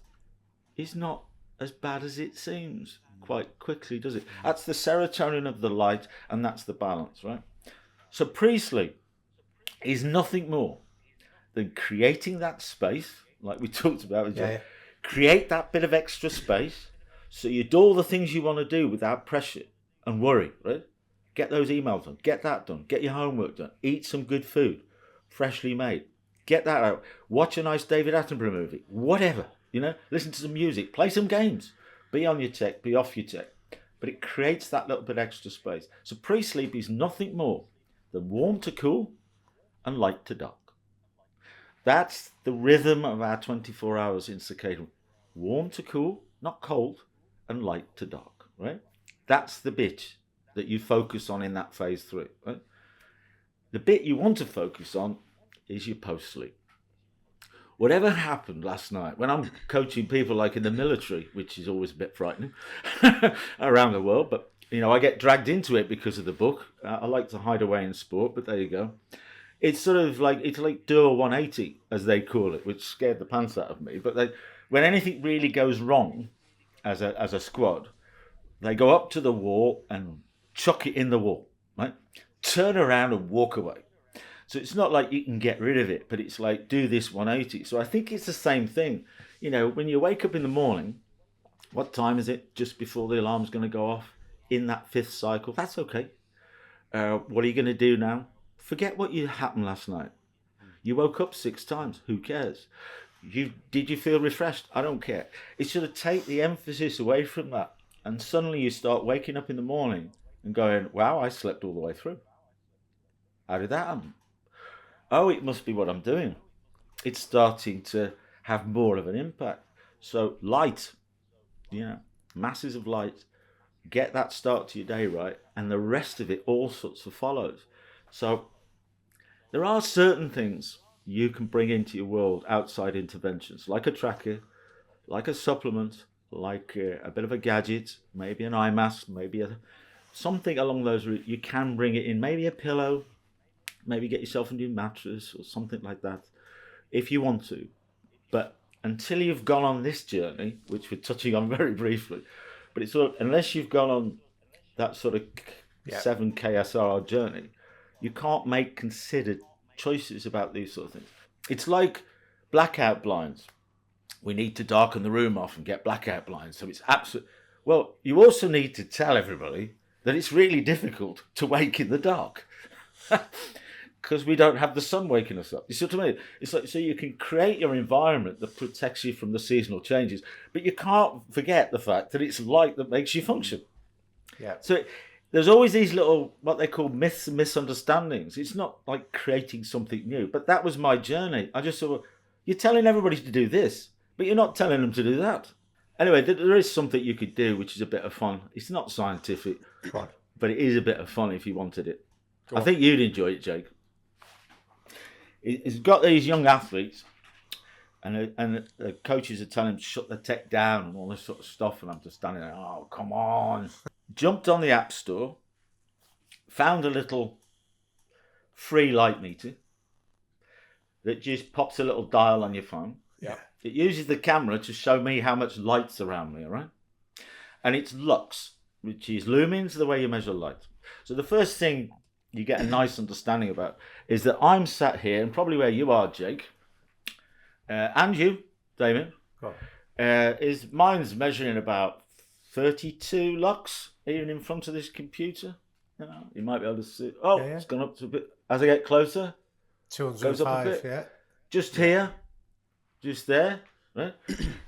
is not as bad as it seems quite quickly, does it? That's the serotonin of the light, and that's the balance, right? So pre-sleep is nothing more than creating that space, like we talked about with Jay. Create that bit of extra space so you do all the things you want to do without pressure and worry, right? Get those emails done, get that done, get your homework done, eat some good food, freshly made, get that out, watch a nice David Attenborough movie, whatever, listen to some music, play some games, be on your tech, be off your tech, but it creates that little bit extra space. So pre-sleep is nothing more than warm to cool and light to dark. That's the rhythm of our 24 hours in circadian. warm to cool, not cold, and light to dark, right? That's the bit that you focus on in that phase 3, right? The bit you want to focus on is your post-sleep. Whatever happened last night, when I'm coaching people like in the military, which is always a bit frightening around the world, but I get dragged into it because of the book. I like to hide away in sport, but there you go. It's sort of like, it's like do a 180, as they call it, which scared the pants out of me. But when anything really goes wrong as a squad, they go up to the wall and chuck it in the wall, right? Turn around and walk away. So it's not like you can get rid of it, but it's like do this 180. So I think it's the same thing. When you wake up in the morning, what time is it? Just before the alarm's going to go off in that 5th cycle. That's okay. What are you going to do now? Forget what happened last night. You woke up 6 times. Who cares? Did you feel refreshed? I don't care. It's sort of take the emphasis away from that. And suddenly you start waking up in the morning and going, wow, I slept all the way through. How did that happen? Oh, it must be what I'm doing. It's starting to have more of an impact. So light, masses of light, get that start to your day right, and the rest of it all sorts of follows. So there are certain things you can bring into your world outside interventions, like a tracker, like a supplement, like a bit of a gadget, maybe an eye mask, maybe something along those routes. You can bring it in, maybe a pillow, maybe get yourself a new mattress or something like that if you want to. But until you've gone on this journey, which we're touching on very briefly, but it's sort of, unless you've gone on that sort of 7 KSR journey, you can't make considered choices about these sort of things. It's like blackout blinds. We need to darken the room off and get blackout blinds. So it's absolute. Well, you also need to tell everybody that it's really difficult to wake in the dark because we don't have the sun waking us up. You see what I mean? It's like, so you can create your environment that protects you from the seasonal changes, but you can't forget the fact that it's light that makes you function. Yeah. So there's always these little, what they call myths and misunderstandings. It's not like creating something new, but that was my journey. I just thought, you're telling everybody to do this, but you're not telling them to do that. Anyway, there is something you could do, which is a bit of fun. It's not scientific, but it is a bit of fun if you wanted it. I think you'd enjoy it, Jake. It's got these young athletes, and the coaches are telling them to shut the tech down and all this sort of stuff, and I'm just standing there, oh, come on. Jumped on the App Store, found a little free light meter that just pops a little dial on your phone. Yeah. It uses the camera to show me how much light's around me, all right? And it's lux, which is lumens, the way you measure light. So the first thing you get a nice understanding about is that I'm sat here, and probably where you are, Jake, and you, Damien, is mine's measuring about 32 lux, even in front of this computer. You might be able to see. Oh, yeah. It's gone up to a bit. As I get closer, 205, goes up a bit. yeah. Just here, just there. Right?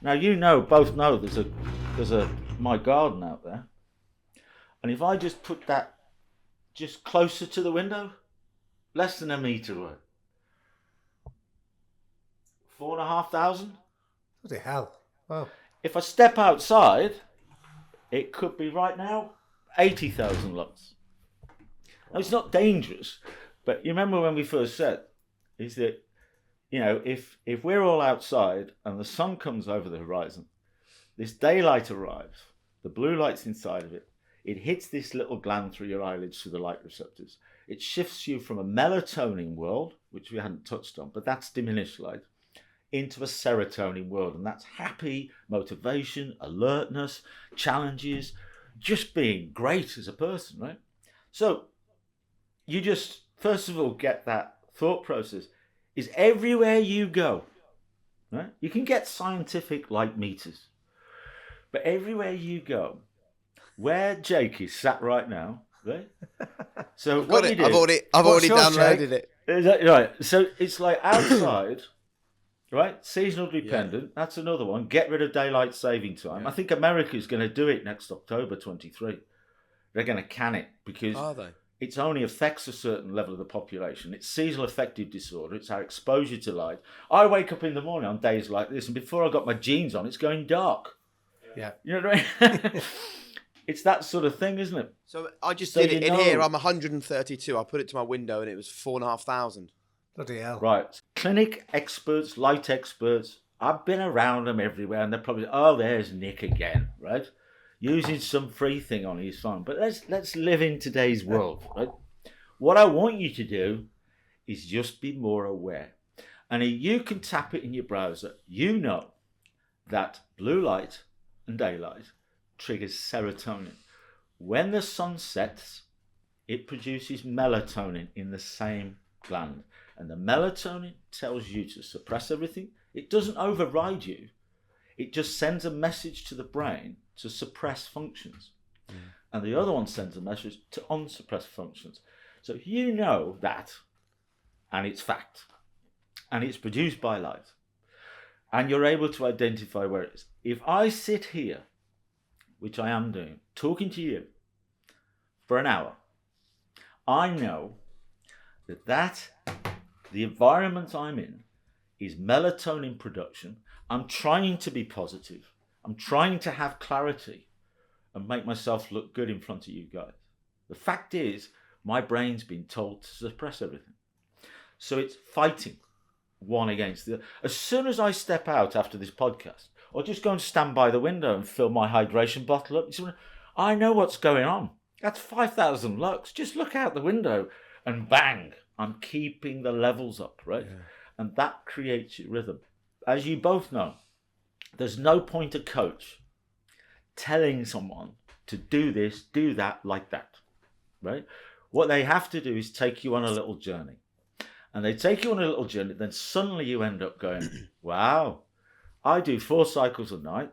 Now both know there's a my garden out there, and if I just put that just closer to the window, less than a meter away, 4,500. Bloody hell! Wow. If I step outside, it could be right now 80,000 lux. Now, it's not dangerous, but you remember when we first said, is that, if we're all outside and the sun comes over the horizon, this daylight arrives, the blue light's inside of it, it hits this little gland through your eyelids through the light receptors. It shifts you from a melatonin world, which we hadn't touched on, but that's diminished light, into a serotonin world, and that's happy, motivation, alertness, challenges, just being great as a person, right? So you just, first of all, get that thought process is everywhere you go, right? You can get scientific light meters, but everywhere you go, where Jake is sat right now, right? So what you do, I've already downloaded it. Exactly right. So it's like outside. Right, seasonal dependent. Yeah. That's another one. Get rid of daylight saving time. Yeah. I think America's going to do it next October 23. They're going to can it because are they? it only affects a certain level of the population. It's seasonal affective disorder. It's our exposure to light. I wake up in the morning on days like this, and before I got my jeans on, it's going dark. Yeah. You know what I mean? It's that sort of thing, isn't it? So I just So did it. you In know- here, I'm 132. I put it to my window and it was 4,500. Bloody hell. Right. Clinic experts, light experts, I've been around them everywhere, and they're probably, oh, there's Nick again, right? Using some free thing on his phone. But let's live in today's world, right? What I want you to do is just be more aware. And if you can tap it in your browser, you know that blue light and daylight triggers serotonin. When the sun sets, it produces melatonin in the same gland. And the melatonin tells you to suppress everything. It doesn't override you. It just sends a message to the brain to suppress functions. And the other one sends a message to unsuppress functions. So you know that, and it's fact. And it's produced by light. And you're able to identify where it is. If I sit here, which I am doing, talking to you for an hour, I know that the environment I'm in is melatonin production. I'm trying to be positive. I'm trying to have clarity and make myself look good in front of you guys. The fact is, my brain's been told to suppress everything. So it's fighting one against the other. As soon as I step out after this podcast, or just go and stand by the window and fill my hydration bottle up, I know what's going on. That's 5,000 lux. Just look out the window and bang, I'm keeping the levels up, right? Yeah. And that creates your rhythm. As you both know, there's no point a coach telling someone to do this, do that, like that, right? What they have to do is take you on a little journey. And they take you on a little journey, then suddenly you end up going, wow, I do 4 cycles a night,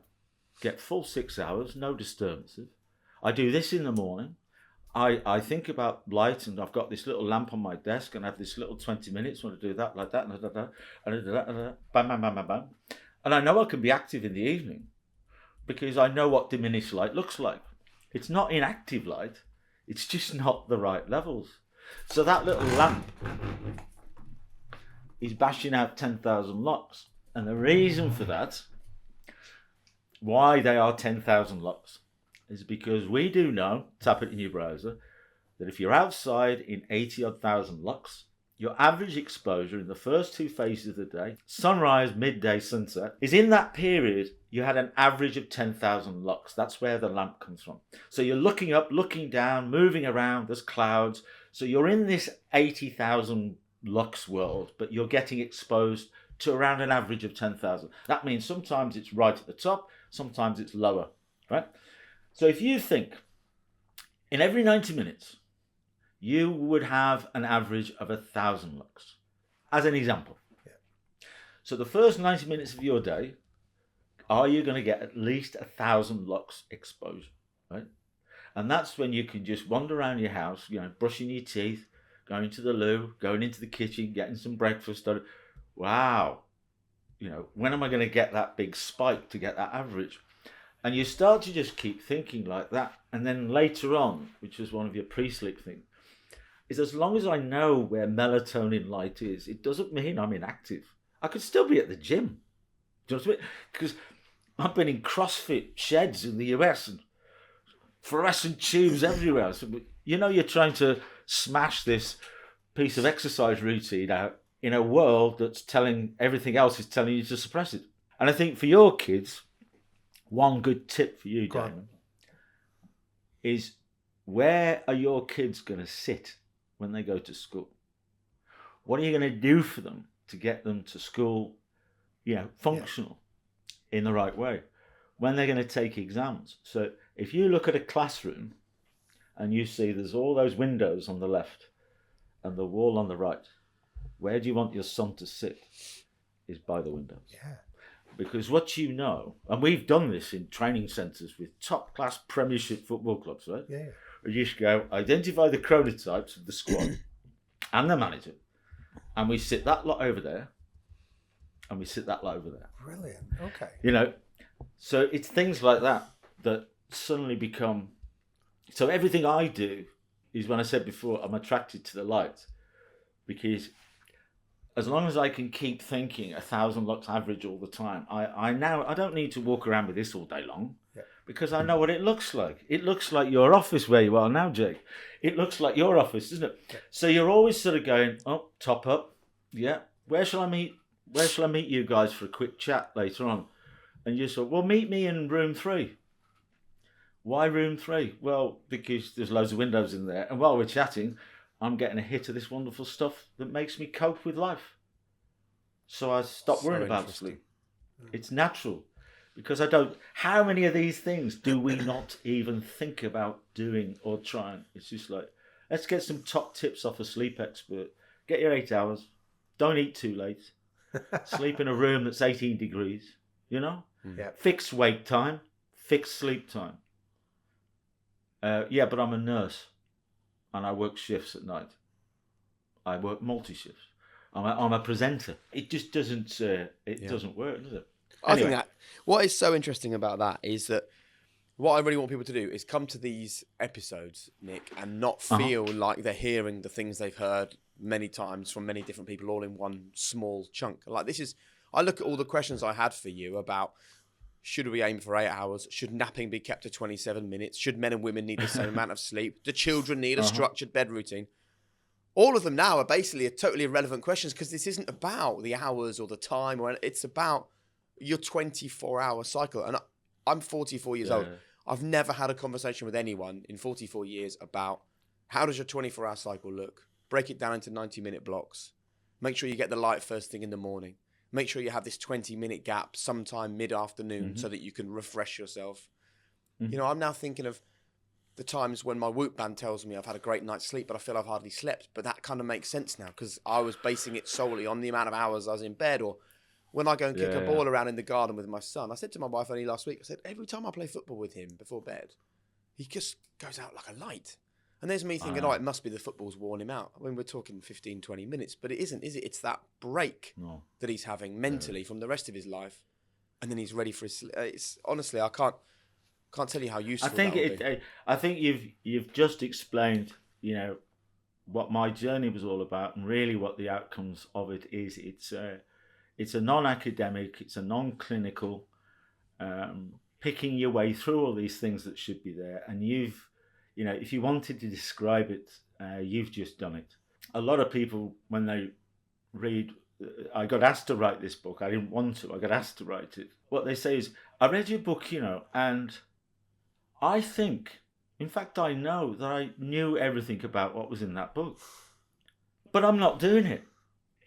get full 6 hours, no disturbances. I do this in the morning. I think about light, and I've got this little lamp on my desk, and I have this little 20 minutes when I do that, like that, and I do that, and I do that, and bam, bam, bam, bam, bam. And I know I can be active in the evening because I know what diminished light looks like. It's not inactive light. It's just not the right levels. So that little lamp is bashing out 10,000 lux. And the reason for that, why they are 10,000 lux, is because we do know, tap it in your browser, that if you're outside in 80-odd thousand lux, your average exposure in the first 2 phases of the day, sunrise, midday, sunset, is in that period, you had an average of 10,000 lux. That's where the lamp comes from. So you're looking up, looking down, moving around, there's clouds. So you're in this 80,000 lux world, but you're getting exposed to around an average of 10,000. That means sometimes it's right at the top, sometimes it's lower, right? So if you think in every 90 minutes, you would have an average of 1,000 lux, as an example. Yeah. So the first 90 minutes of your day, are you going to get at least 1,000 lux exposure, right? And that's when you can just wander around your house, brushing your teeth, going to the loo, going into the kitchen, getting some breakfast. Wow, when am I going to get that big spike to get that average? And you start to just keep thinking like that. And then later on, which was one of your pre-sleep things, is as long as I know where melatonin light is, it doesn't mean I'm inactive. I could still be at the gym. Do you know what I mean? Because I've been in CrossFit sheds in the US and fluorescent tubes everywhere. So, you're trying to smash this piece of exercise routine out in a world that's everything else is telling you to suppress it. And I think for your kids, one good tip for you, Damon, is where are your kids going to sit when they go to school? What are you going to do for them to get them to school, functional in the right way? When they're going to take exams. So if you look at a classroom and you see there's all those windows on the left and the wall on the right, where do you want your son to sit? Is by the windows. Yeah. Because what and we've done this in training centres with top-class Premiership football clubs, right? Yeah. We just go, identify the chronotypes of the squad and the manager, and we sit that lot over there, and we sit that lot over there. Brilliant. Okay. So it's things like that that suddenly become... So everything I do is when I said before, I'm attracted to the light, because as long as I can keep thinking 1,000 lux average all the time, I don't need to walk around with this all day long, because I know what it looks like. It looks like your office where you are now, Jake. It looks like your office, doesn't it? Yeah. So you're always sort of going, oh, top up. Yeah. Where shall I meet you guys for a quick chat later on? And you sort, well, meet me in room 3. Why room 3? Well, because there's loads of windows in there. And while we're chatting, I'm getting a hit of this wonderful stuff that makes me cope with life. So I stop worrying about sleep. It's natural. Because I don't... How many of these things do we not even think about doing or trying? It's just like, let's get some top tips off a sleep expert. Get your 8 hours. Don't eat too late. Sleep in a room that's 18 degrees. You know? Yeah. Fixed wake time. Fixed sleep time. But I'm a nurse. And I work shifts at night. I work multi-shifts. I'm a presenter. It just doesn't doesn't work, does it? I think that what is so interesting about that is that what I really want people to do is come to these episodes, Nick, and not feel like they're hearing the things they've heard many times from many different people all in one small chunk. Like I look at all the questions I had for you about should we aim for 8 hours? Should napping be kept to 27 minutes? Should men and women need the same amount of sleep? Do children need a structured bed routine? All of them now are basically totally irrelevant questions because this isn't about the hours or the time, it's about your 24-hour cycle. And I'm 44 years old. I've never had a conversation with anyone in 44 years about how does your 24-hour cycle look? Break it down into 90-minute blocks. Make sure you get the light first thing in the morning. Make sure you have this 20-minute gap sometime mid-afternoon so that you can refresh yourself. You know, I'm now thinking of the times when my Whoop band tells me I've had a great night's sleep, but I feel I've hardly slept. But that kind of makes sense now because I was basing it solely on the amount of hours I was in bed. Or when I go and kick a ball around in the garden with my son, I said to my wife only last week, I said, every time I play football with him before bed, he just goes out like a light. And there's me thinking, it must be the football's worn him out. I mean, we're talking 15, 20 minutes, but it isn't, is it? It's that break that he's having mentally from the rest of his life. And then he's ready for his... It's honestly, I can't tell you how useful that will be. I think you've just explained, you know, what my journey was all about and really what the outcomes of it is. It's a non-academic, it's a non-clinical, picking your way through all these things that should be there. And you know, if you wanted to describe it, you've just done it. A lot of people, when they read, I got asked to write this book. I didn't want to. I got asked to write it. What they say is, I read your book, you know, and I think, in fact, I know that I knew everything about what was in that book. But I'm not doing it.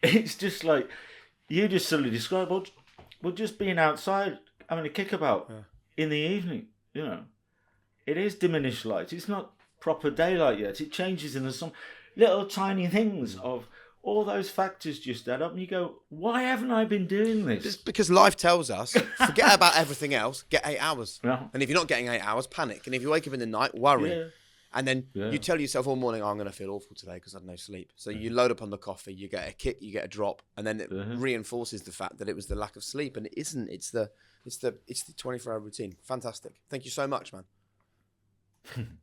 It's just like, you just suddenly described, well, just being outside, having a kickabout in the evening, you know. It is diminished light. It's not proper daylight yet. It changes into some little tiny things of all those factors just add up and you go, why haven't I been doing this? Just because life tells us, forget about everything else, get 8 hours. Yeah. And if you're not getting 8 hours, panic. And if you wake up in the night, worry. Yeah. And then you tell yourself all morning, I'm going to feel awful today because I had no sleep. So you load up on the coffee, you get a kick, you get a drop, and then it reinforces the fact that it was the lack of sleep. And it isn't. It's the 24-hour routine. Fantastic. Thank you so much, man.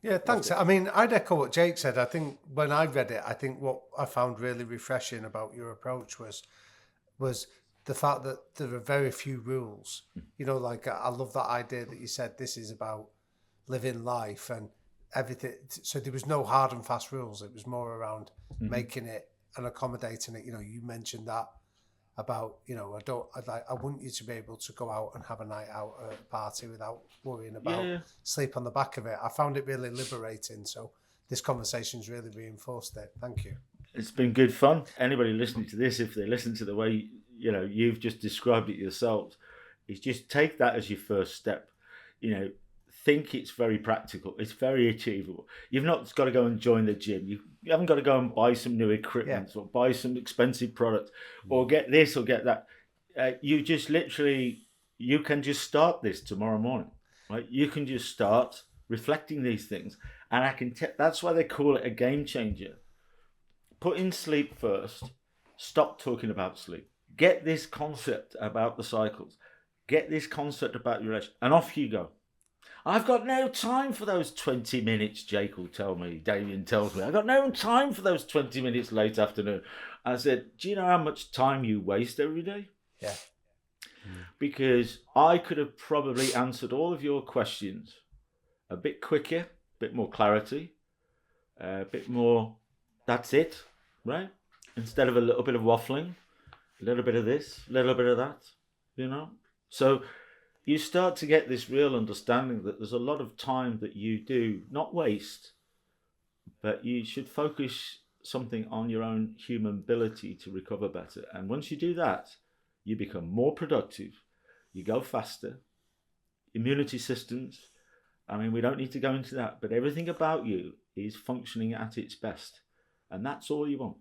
Yeah, thanks. I mean, I'd echo what Jake said. I think when I read it, I think what I found really refreshing about your approach was the fact that there are very few rules. You know, like I love that idea that you said this is about living life and everything. So there was no hard and fast rules. It was more around making it and accommodating it. You know, you mentioned that about, you know, I want you to be able to go out and have a night out at a party without worrying about sleep on the back of it. I found it really liberating. So this conversation's really reinforced it. Thank you. It's been good fun. Anybody listening to this, if they listen to the way, you know, you've just described it yourselves, is just take that as your first step. You know, think it's very practical. It's very achievable. You've not got to go and join the gym. You haven't got to go and buy some new equipment or buy some expensive product or get this or get that. You just literally, you can just start this tomorrow morning, right? You can just start reflecting these things. And that's why they call it a game changer. Put in sleep first. Stop talking about sleep. Get this concept about the cycles. Get this concept about your relationship. And off you go. I've got no time for those 20 minutes, Jake will tell me, Damian tells me. I've got no time for those 20 minutes late afternoon. I said, do you know how much time you waste every day? Yeah. Because I could have probably answered all of your questions a bit quicker, a bit more clarity, a bit more, that's it, right? Instead of a little bit of waffling, a little bit of this, a little bit of that, So you start to get this real understanding that there's a lot of time that you do not waste, but you should focus something on your own human ability to recover better. And once you do that, you become more productive, you go faster, immunity systems. I mean, we don't need to go into that, but everything about you is functioning at its best. And that's all you want.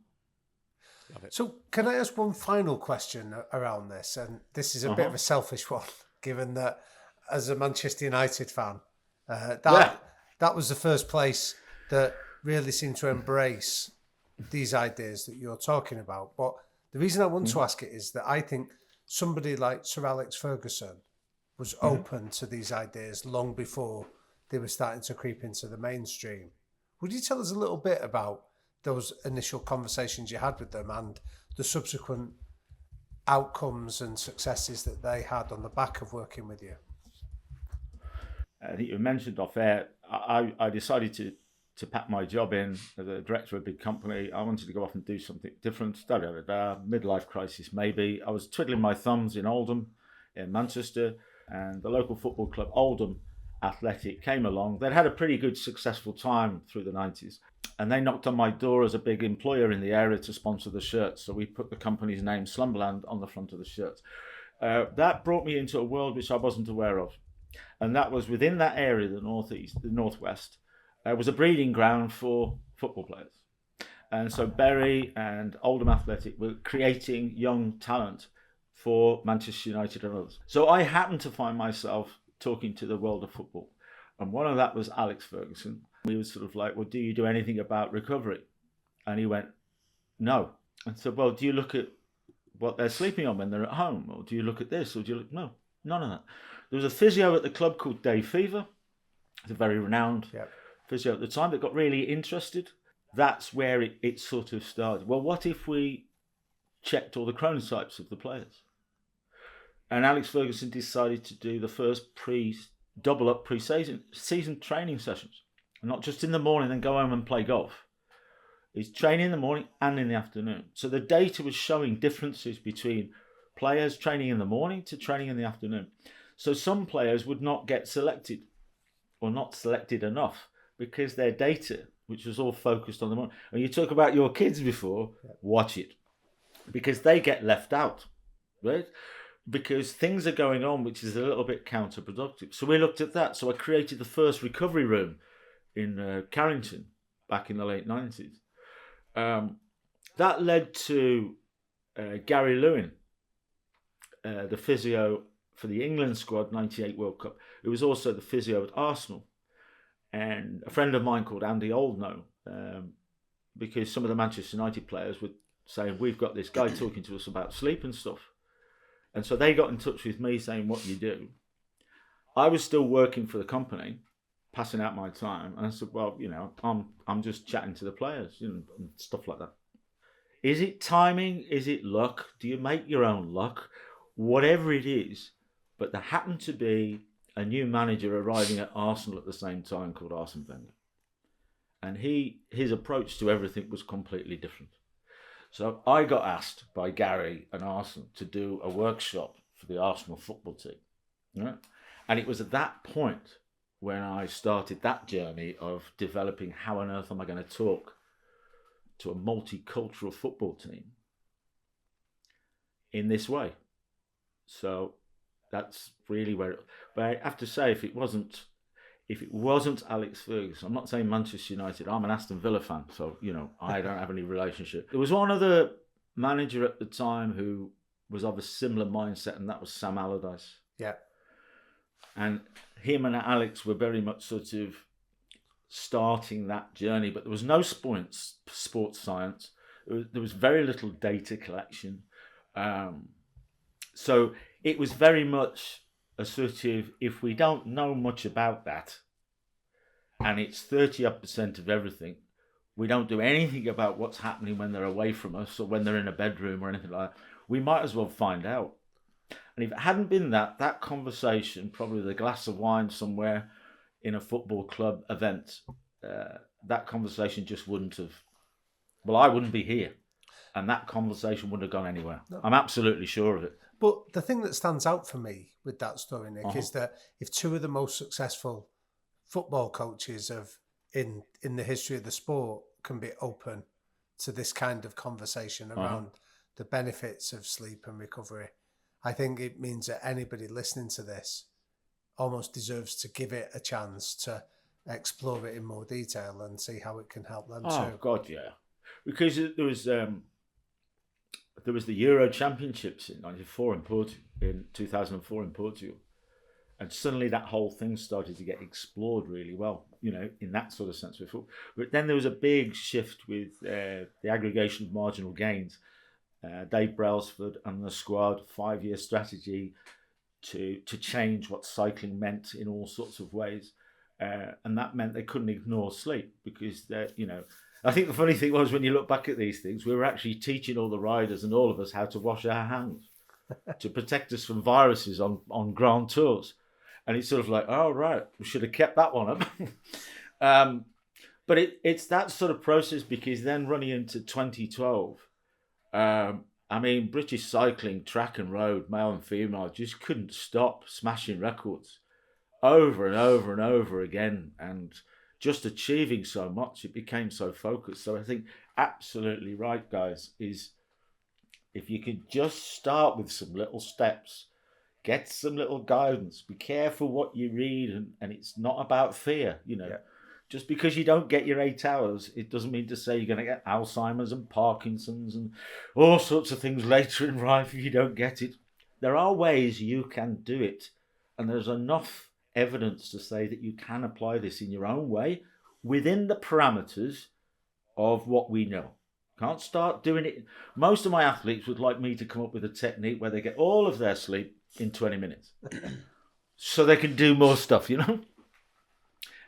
So can I ask one final question around this? And this is a bit of a selfish one, given that as a Manchester United fan, that was the first place that really seemed to embrace these ideas that you're talking about. But the reason I want to ask it is that I think somebody like Sir Alex Ferguson was open to these ideas long before they were starting to creep into the mainstream. Would you tell us a little bit about those initial conversations you had with them and the subsequent outcomes and successes that they had on the back of working with you? I think you mentioned off air, I decided to pack my job in as a director of a big company. I wanted to go off and do something different, midlife crisis maybe. I was twiddling my thumbs in Oldham, in Manchester, and the local football club, Oldham Athletic, came along. They'd had a pretty good, successful time through the 90s. And they knocked on my door as a big employer in the area to sponsor the shirts. So we put the company's name, Slumberland, on the front of the shirts. That brought me into a world which I wasn't aware of. And that was within that area, the northwest, was a breeding ground for football players. And so Bury and Oldham Athletic were creating young talent for Manchester United and others. So I happened to find myself talking to the world of football. And one of that was Alex Ferguson. We were sort of like, well, do you do anything about recovery? And he went, no. And said, well, do you look at what they're sleeping on when they're at home? Or do you look at this? Or do you look, no, none of that. There was a physio at the club called Dave Fever. He's a very renowned physio at the time that got really interested. That's where it sort of started. Well, what if we checked all the chronotypes of the players? And Alex Ferguson decided to do the first double up pre-season training sessions. Not just in the morning, then go home and play golf. He's training in the morning and in the afternoon. So the data was showing differences between players training in the morning to training in the afternoon. So some players would not get selected or not selected enough because their data, which was all focused on the morning. And you talk about your kids before, watch it. Because they get left out, right? Because things are going on which is a little bit counterproductive. So we looked at that. So I created the first recovery room in Carrington back in the late 90s. That led to Gary Lewin, the physio for the England squad 98 World Cup, who was also the physio at Arsenal. And a friend of mine called Andy Oldknow, because some of the Manchester United players were saying, we've got this guy talking to us about sleep and stuff. And so they got in touch with me saying, what do you do? I was still working for the company, passing out my time. And I said, well, I'm just chatting to the players, and stuff like that. Is it timing? Is it luck? Do you make your own luck? Whatever it is. But there happened to be a new manager arriving at Arsenal at the same time called Arsene Wenger. And his approach to everything was completely different. So I got asked by Gary and Arsenal to do a workshop for the Arsenal football team. Right? And it was at that point when I started that journey of developing how on earth am I going to talk to a multicultural football team in this way. So that's really where but I have to say, if it wasn't Alex Ferguson, I'm not saying Manchester United, I'm an Aston Villa fan, so I don't have any relationship. There was one other manager at the time who was of a similar mindset, and that was Sam Allardyce. Yeah. And him and Alex were very much sort of starting that journey, but there was no sports science. There was very little data collection. So it was very much a sort of, if we don't know much about that, and it's 30% of everything, we don't do anything about what's happening when they're away from us or when they're in a bedroom or anything like that, we might as well find out. And if it hadn't been that conversation, probably the glass of wine somewhere in a football club event, that conversation just wouldn't have, well, I wouldn't be here. And that conversation wouldn't have gone anywhere. No. I'm absolutely sure of it. But the thing that stands out for me with that story, Nick, is that if two of the most successful football coaches in the history of the sport can be open to this kind of conversation around the benefits of sleep and recovery, I think it means that anybody listening to this almost deserves to give it a chance to explore it in more detail and see how it can help them too. Oh God, yeah, because there was the Euro Championships in 2004 in Portugal, and suddenly that whole thing started to get explored really well, in that sort of sense before. But then there was a big shift with the aggregation of marginal gains. Dave Brailsford and the squad, 5-year strategy to change what cycling meant in all sorts of ways. And that meant they couldn't ignore sleep because, I think the funny thing was when you look back at these things, we were actually teaching all the riders and all of us how to wash our hands to protect us from viruses on Grand Tours. And it's sort of like, oh, right, we should have kept that one up. But it's that sort of process because then running into 2012, British cycling, track and road, male and female, just couldn't stop smashing records over and over and over again and just achieving so much. It became so focused. So I think absolutely right, guys, is if you could just start with some little steps, get some little guidance, be careful what you read, and it's not about fear, Yeah. Just because you don't get your 8 hours, it doesn't mean to say you're going to get Alzheimer's and Parkinson's and all sorts of things later in life if you don't get it. There are ways you can do it, and there's enough evidence to say that you can apply this in your own way within the parameters of what we know. Can't start doing it. Most of my athletes would like me to come up with a technique where they get all of their sleep in 20 minutes so they can do more stuff,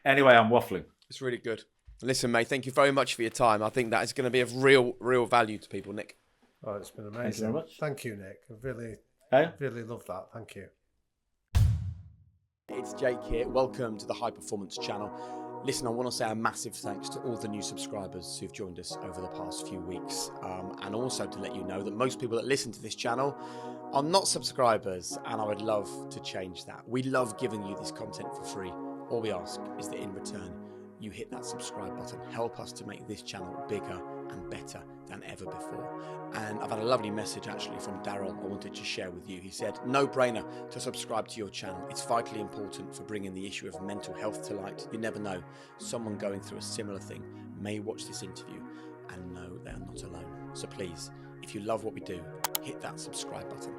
Anyway, I'm waffling. It's really good. Listen, mate, thank you very much for your time. I think that is going to be of real value to people, Nick. Oh, it's been amazing. Thank you very much. Thank you, Nick. I really love that. Thank you. It's Jake here. Welcome to the High Performance channel. Listen, I want to say a massive thanks to all the new subscribers who've joined us over the past few weeks. And also to let you know that most people that listen to this channel are not subscribers, and I would love to change that. We love giving you this content for free. All we ask is that in return, you hit that subscribe button. Help us to make this channel bigger and better than ever before. And I've had a lovely message actually from Daryl I wanted to share with you. He said, no brainer to subscribe to your channel. It's vitally important for bringing the issue of mental health to light. You never know, someone going through a similar thing may watch this interview and know they are not alone. So please, if you love what we do, hit that subscribe button.